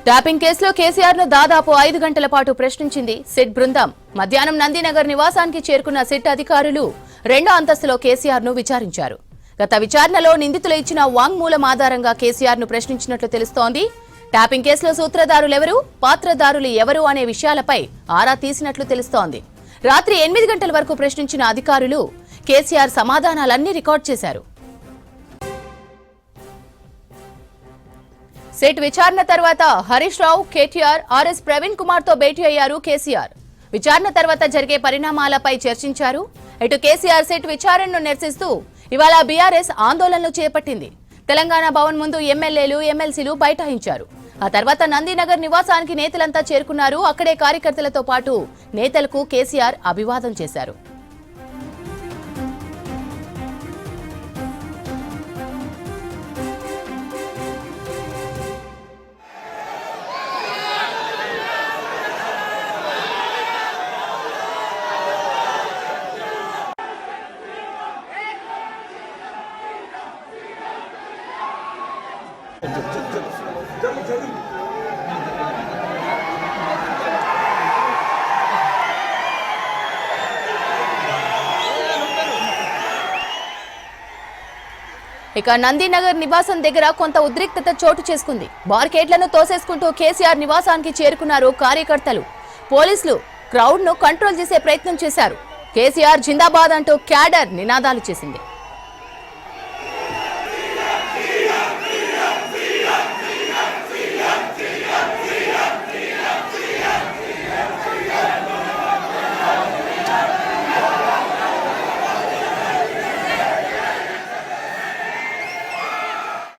Tapping కేసులో కేసీఆర్ ను దాదాపు 5 గంటల పాటు ప్రశ్నించింది సిట్ బృందం. మధ్యాహ్నం నందినగర్ నివాసానికి చేరుకున్న సిట్ అధికారులు రెండో అంతస్తులో కేసీఆర్ ను విచారించారు. గత విచారణలో నిందితులు ఇచ్చిన వాంగ్మూలం ఆధారంగా కేసీఆర్ ను ప్రశ్నించినట్లు తెలుస్తోంది. ట్యాపింగ్ కేసులో సూత్రధారులెవరు, పాత్రధారులు ఎవరు అనే విషయాలపై ఆరా తీసినట్లు తెలుస్తోంది. రాత్రి 8 గంటల వరకు ప్రశ్నించిన అధికారులు కేసీఆర్ సమాధానాలన్నీ రికార్డ్ చేశారు. సిట్ విచారణ తర్వాత హరీష్ రావు, కేటీఆర్, ఆర్ఎస్ ప్రవీణ్ కుమార్ తో భేటీ అయ్యారు కేసీఆర్. విచారణ తర్వాత జరిగే పరిణామాలపై చర్చించారు. ఇటు కేసీఆర్ సిట్ విచారణను నిరసిస్తూ ఇవాళ బీఆర్ఎస్ ఆందోళనలు చేపట్టింది. తెలంగాణ భవన్ ముందు ఎమ్మెల్యేలు, ఎమ్మెల్సీలు బైఠాయించారు. ఆ తర్వాత నందినగర్ నివాసానికి నేతలంతా చేరుకున్నారు. అక్కడే కార్యకర్తలతో పాటు నేతలకు కేసీఆర్ అభివాదం చేశారు. ఇక నందినగర్ నివాసం దగ్గర కొంత ఉద్రిక్తత చోటు చేసుకుంది. బార్కేడ్లను తోసేసుకుంటూ కేసీఆర్ నివాసానికి చేరుకున్నారు కార్యకర్తలు. పోలీసులు క్రౌడ్ ను కంట్రోల్ చేసే ప్రయత్నం చేశారు. కేసీఆర్ జిందాబాద్ అంటూ క్యాడర్ నినాదాలు చేసింది.